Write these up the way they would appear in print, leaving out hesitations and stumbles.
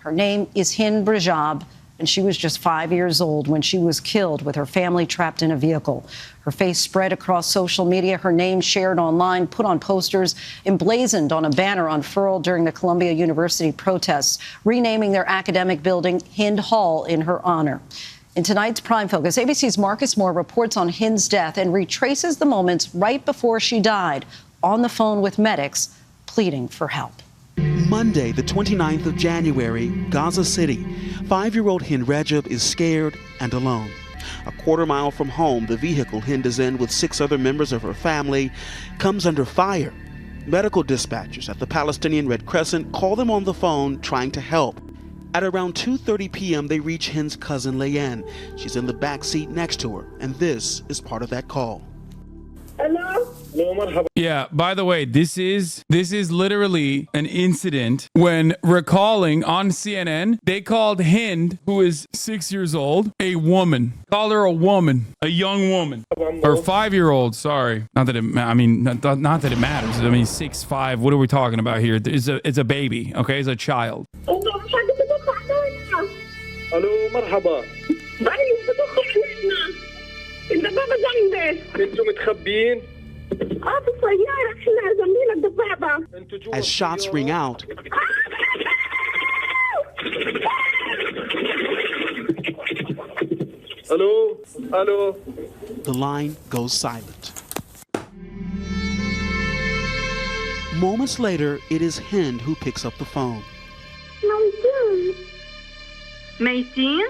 Her name is Hind Rajab, and she was just 5 years old when she was killed with her family trapped in a vehicle. Her face spread across social media, her name shared online, put on posters, emblazoned on a banner unfurled during the Columbia University protests, renaming their academic building Hind Hall in her honor. In tonight's Prime Focus, ABC's Marcus Moore reports on Hind's death and retraces the moments right before she died, on the phone with medics, pleading for help. Monday, the 29th of January, Gaza City. 5-year-old Hind Rajab is scared and alone. A quarter-mile from home, the vehicle Hind is in with 6 other members of her family comes under fire. Medical dispatchers at the Palestinian Red Crescent call them on the phone trying to help. At around 2:30 p.m., they reach Hind's cousin, Layan. She's in the back seat next to her, and this is part of that call. Hello? Yeah, by the way, this is literally an incident when recalling on CNN, they called Hind, who is 6 years old, a woman. Call her a woman, a young woman. Or 5-year-old, sorry. Not that it matters. I mean, 6'5", what are we talking about here? It's a baby, okay? It's a child. الو مرحبا الدبابة جنبي انتوا متخبيين؟ في السيارة احنا جنبينا الدبابة. As shots ring out, الو the line goes silent. Moments later, it is Hind who picks up the phone. ميتين؟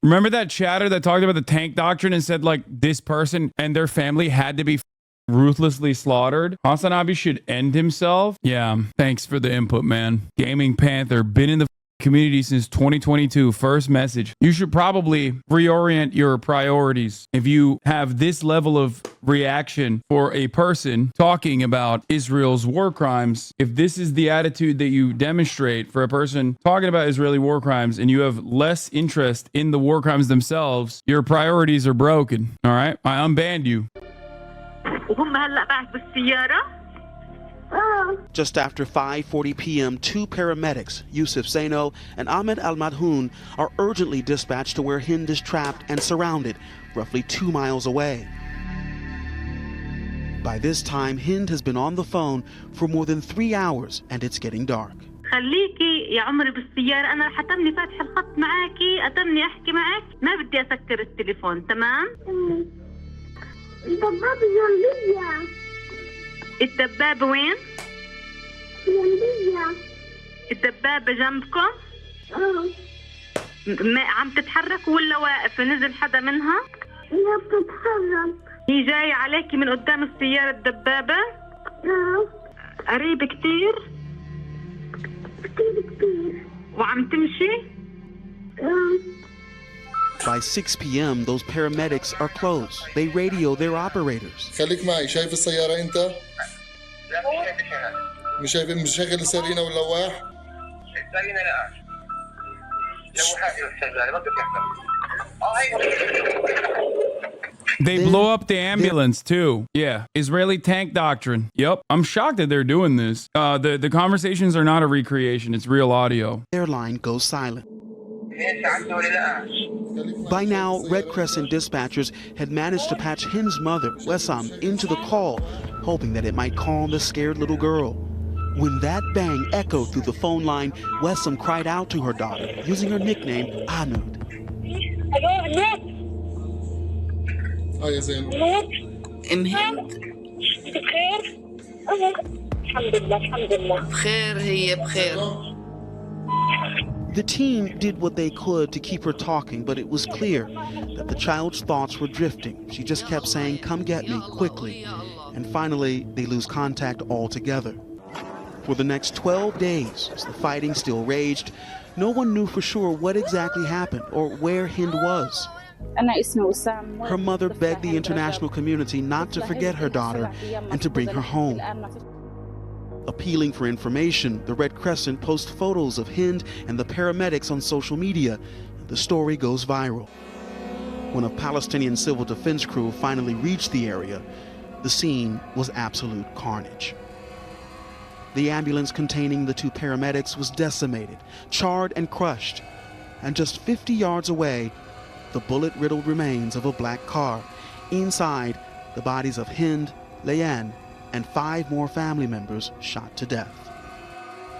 Remember that chatter that talked about the tank doctrine and said like this person and their family had to be ruthlessly slaughtered? HasanAbi should end himself. Yeah, thanks for the input, man. Gaming Panther, been in the community since 2022. First message. You should probably reorient your priorities. If you have this level of reaction for a person talking about Israel's war crimes, if this is the attitude that you demonstrate for a person talking about Israeli war crimes and you have less interest in the war crimes themselves, your priorities are broken. All right? I unbanned you. Just after 5:40 p.m., 2 paramedics, Yusuf Zaino and Ahmed Al-Madhoun, are urgently dispatched to where Hind is trapped and surrounded, roughly 2 miles away. By this time, Hind has been on the phone for more than 3 hours, and it's getting dark. خليكي يا عمري بالسيارة، أنا رح أتمني فاتح الخط معاكي، أتمني أحكي معك، ما بدي أسكر التليفون، تمام؟ الدبابة جنبية. الدبابة وين؟ جنبية. الدبابة جنبكم؟ عم تتحرك ولا واقف؟ نزل حدا منها؟ هي بتتحرك. هي جاية عليكي من قدام السيارة الدبابة؟ قريب كتير؟ كتير. وعم تمشي؟ By 6 p.m., those paramedics are close. They radio their operators. خليك معي، شايف السيارة أنت؟ لا مش شايف مشغل السيرينا واللواح؟ السيرينا لا. لوحات السيارة ما They blow up the ambulance too. Yeah. Israeli tank doctrine. Yep. I'm shocked that they're doing this. The conversations are not a recreation. It's real audio. Their line goes silent. By now, Red Crescent dispatchers had managed to patch Hind's mother, Wessam, into the call, hoping that it might calm the scared little girl. When that bang echoed through the phone line, Wessam cried out to her daughter, using her nickname, Anud. اه يا زين. ام هند بخير؟ الحمد لله الحمد لله. بخير هي بخير. The team did what they could to keep her talking, but it was clear that the child's thoughts were drifting. She just kept saying, "Come get me, quickly." And finally, they lose contact altogether. For the next 12 days, as the fighting still raged, no one knew for sure what exactly happened or where Hind was. Her mother begged the international community not to forget her daughter and to bring her home. Appealing for information, the Red Crescent posts photos of Hind and the paramedics on social media. The story goes viral. When a Palestinian civil defense crew finally reached the area, the scene was absolute carnage. The ambulance containing the two paramedics was decimated, charred and crushed. And just 50 yards away, the bullet-riddled remains of a black car. Inside, the bodies of Hind, Leanne, and 5 more family members shot to death.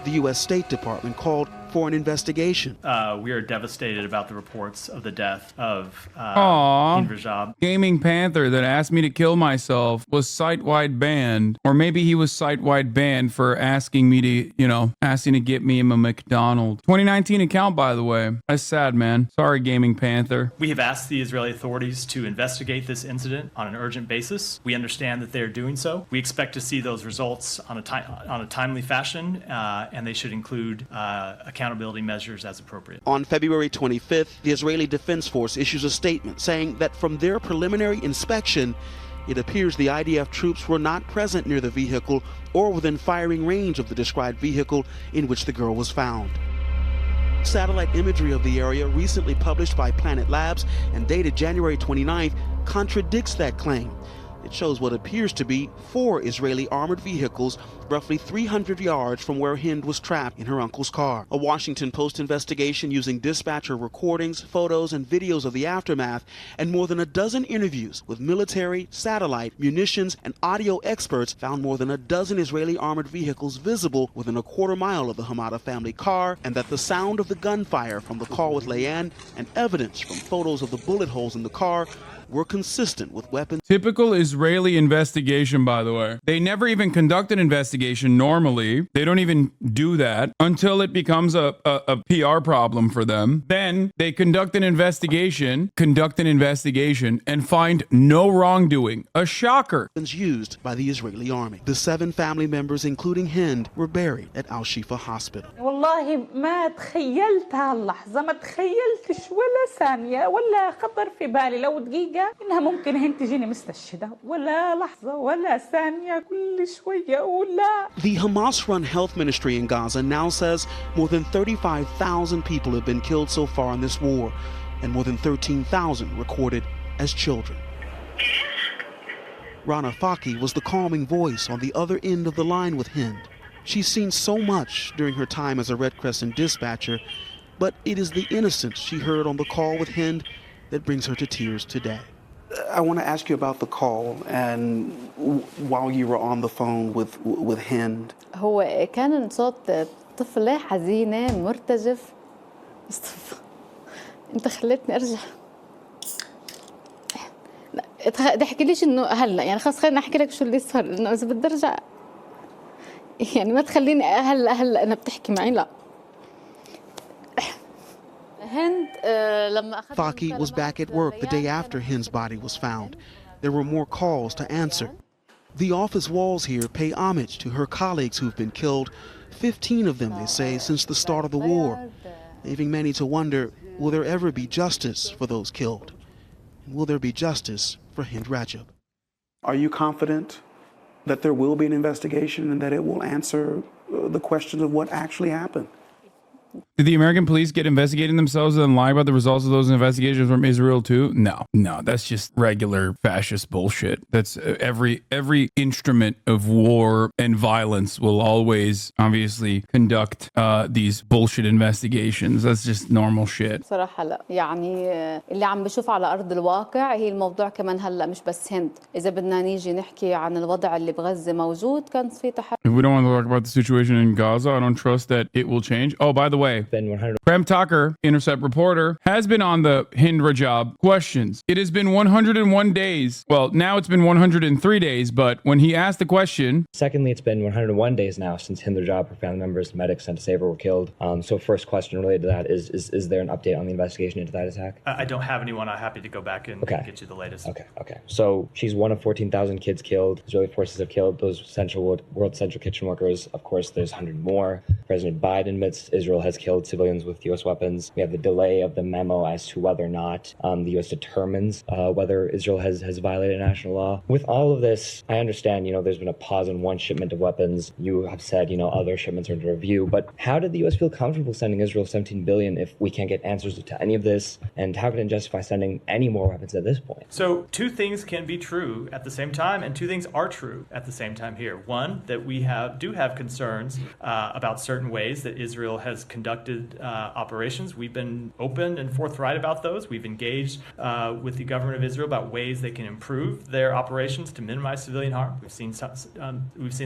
The U.S. State Department called for an investigation. We are devastated about the reports of the death of Hind Rajab. Gaming Panther that asked me to kill myself was site-wide banned. Or maybe he was site-wide banned for asking me to, asking to get me a McDonald's. 2019 account, by the way. That's sad, man. Sorry, Gaming Panther. We have asked the Israeli authorities to investigate this incident on an urgent basis. We understand that they are doing so. We expect to see those results on a timely fashion, and they should include accountability measures as appropriate. On February 25th, the Israeli Defense Force issues a statement saying that from their preliminary inspection, it appears the IDF troops were not present near the vehicle or within firing range of the described vehicle in which the girl was found. Satellite imagery of the area recently published by Planet Labs and dated January 29th contradicts that claim. It shows what appears to be 4 Israeli armored vehicles roughly 300 yards from where Hind was trapped in her uncle's car. A Washington Post investigation using dispatcher recordings, photos, and videos of the aftermath, and more than a dozen interviews with military, satellite, munitions, and audio experts found more than a dozen Israeli armored vehicles visible within a quarter mile of the Hamada family car, and that the sound of the gunfire from the car with Leanne and evidence from photos of the bullet holes in the car were consistent with weapons. Typical Israeli investigation, by the way. They never even conduct an investigation normally. They don't even do that until it becomes a PR problem for them. Then they conduct an investigation, and find no wrongdoing. A shocker. Used by the Israeli army. The 7 family members, including Hind, were buried at Al Shifa Hospital. والله ما تخيلت هاللحظة، ما تخيلتش ولا ثانية ولا خطر في بالي لو دقيقة إنها ممكن هند تجيني مستشهدة ولا لحظة ولا ثانية كل شوية ولا. The Hamas-run health ministry in Gaza now says more than 35,000 people have been killed so far in this war, and more than 13,000 recorded as children. Rana Faqih was the calming voice on the other end of the line with Hind. She's seen so much during her time as a Red Crescent dispatcher, but it is the innocence she heard on the call with Hind that brings her to tears today. I want to ask you about the call and while you were on the phone with Hind. هو كان صوت طفلة حزينة مرتجف. انت خليتني ارجع. تحكي ليش انه هلا يعني خلص خليني احكي لك شو اللي صار انه اذا بدي ارجع يعني ما تخليني هلا انا بتحكي معي لا. Faqih was back at work the day after Hind's body was found. There were more calls to answer. The office walls here pay homage to her colleagues who've been killed, 15 of them, they say, since the start of the war, leaving many to wonder, will there ever be justice for those killed? And will there be justice for Hind Rajab? Are you confident that there will be an investigation and that it will answer the questions of what actually happened? Did the American police get investigating themselves and then lie about the results of those investigations from Israel too? No, that's just regular fascist bullshit. That's every instrument of war and violence will always obviously conduct these bullshit investigations. That's just normal shit. صراحة لا يعني اللي عم بشوف على أرض الواقع هي الموضوع كمان هلا مش بس هند. إذا بدنا نيجي نحكي عن الوضع اللي بغزة موجود كان في تحرك. If we don't want to talk about the situation in Gaza, I don't trust that it will change. Oh, by the way, Prem Tucker, Intercept reporter, has been on the Hind Rajab questions. It has been 101 days. Well, now it's been 103 days, but when he asked the question... Secondly, it's been 101 days now since Hind Rajab, her family members, medics sent to save her were killed. So first question related to that is there an update on the investigation into that attack? I don't have anyone. I'm happy to go back and get you the latest. Okay. So she's one of 14,000 kids killed. Israeli forces have killed those World Central Kitchen workers. Of course, there's 100 more. President Biden admits Israel has killed killed civilians with U.S. weapons. We have the delay of the memo as to whether or not the U.S. determines whether Israel has violated national law. With all of this, I understand, there's been a pause on one shipment of weapons. You have said, other shipments are under review. But how did the U.S. feel comfortable sending Israel $17 billion if we can't get answers to any of this? And how can it justify sending any more weapons at this point? So two things can be true at the same time, and two things are true at the same time here. One, that we do have concerns about certain ways that Israel has conducted operations. We've been open and forthright about those. We've engaged with the government of Israel about ways they can improve their operations to minimize civilian harm. We've seen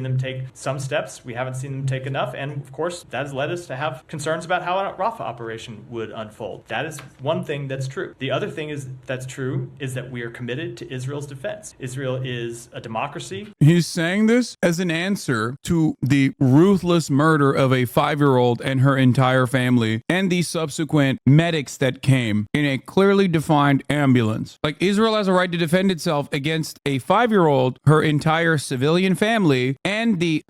them take some steps. We haven't seen them take enough, and of course, that has led us to have concerns about how a Rafah operation would unfold. That is one thing that's true. The other thing that's true is that we are committed to Israel's defense. Israel is a democracy. He's saying this as an answer to the ruthless murder of a 5-year-old and her entire family and the subsequent medics that came in a clearly defined ambulance. Like, Israel has a right to defend itself against a 5-year-old, her entire civilian family, and the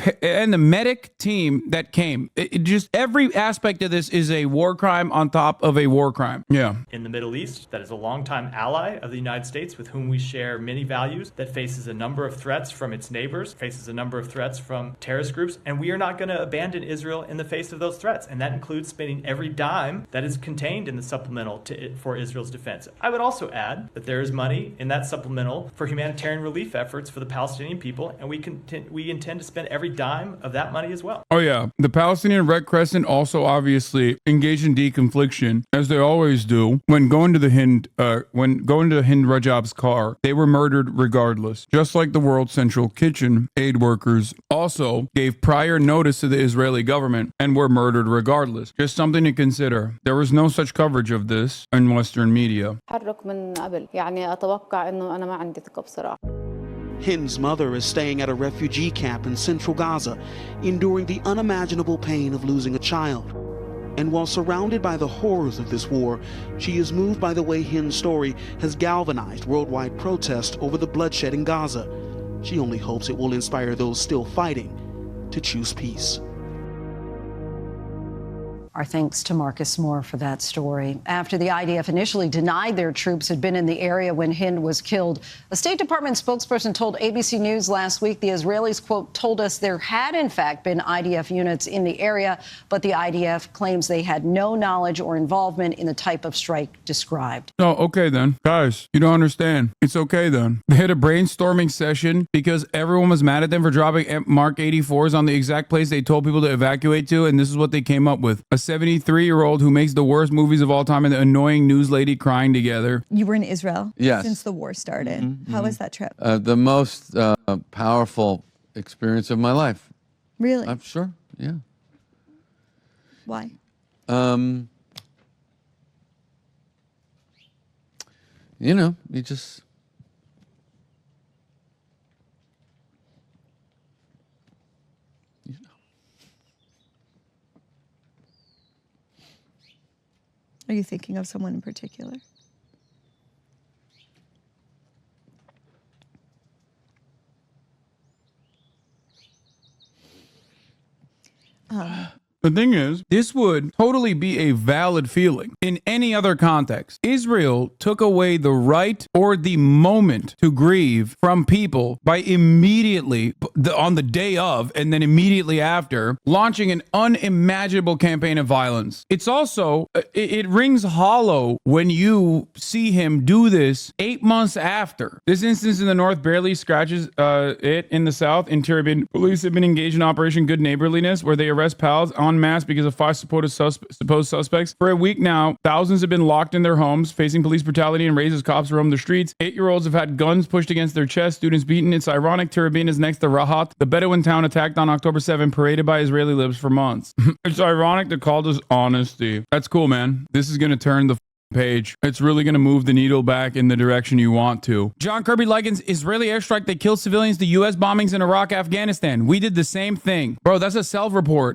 medic team that came. Just every aspect of this is a war crime on top of a war crime. Yeah. In the Middle East, that is a longtime ally of the United States with whom we share many values, that faces a number of threats from its neighbors, faces a number of threats from terrorist groups, and we are not going to abandon Israel in the face of those threats. And that includes spending every dime that is contained in the supplemental for Israel's defense. I would also add that there is money in that supplemental for humanitarian relief efforts for the Palestinian people, and we intend to spend every dime of that money as well. Oh yeah, the Palestinian Red Crescent also obviously engaged in deconfliction, as they always do. When going to Hind Rajab's car, they were murdered regardless. Just like the World Central Kitchen aid workers also gave prior notice to the Israeli government and were murdered regardless. Just something to consider. There was no such coverage of this in Western media. Hind's mother is staying at a refugee camp in central Gaza, enduring the unimaginable pain of losing a child. And while surrounded by the horrors of this war, she is moved by the way Hind's story has galvanized worldwide protest over the bloodshed in Gaza. She only hopes it will inspire those still fighting to choose peace. Our thanks to Marcus Moore for that story. After the IDF initially denied their troops had been in the area when Hind was killed, a State Department spokesperson told ABC News last week the Israelis, quote, told us there had in fact been IDF units in the area, but the IDF claims they had no knowledge or involvement in the type of strike described. Oh, okay then. Guys, you don't understand. It's okay then. They had a brainstorming session because everyone was mad at them for dropping Mark 84s on the exact place they told people to evacuate to, and this is what they came up with. A 73-year-old who makes the worst movies of all time and the annoying news lady crying together. You were in Israel since the war started. How was that trip? The most powerful experience of my life. Really? I'm sure, yeah. Why? You just... Are you thinking of someone in particular? The thing is, this would totally be a valid feeling in any other context. Israel took away the right or the moment to grieve from people by immediately, on the day of, and then immediately after, launching an unimaginable campaign of violence. It's also, it rings hollow when you see him do this 8 months after. This instance in the north barely scratches it in the south. Interior police have been engaged in Operation Good Neighborliness, where they arrest pals en masse because of 5 supposed suspects. For a week now, thousands have been locked in their homes, facing police brutality and raids as cops roam the streets. 8-year-olds have had guns pushed against their chests, students beaten. It's ironic Tirabin is next to Rahat, the Bedouin town attacked on October 7, paraded by Israeli libs for months. It's ironic to call this honesty. That's cool, man. This is going to turn the page. It's really going to move the needle back in the direction you want to. John Kirby likens Israeli airstrike that killed civilians to U.S. bombings in Iraq, Afghanistan. We did the same thing. Bro, that's a self-report.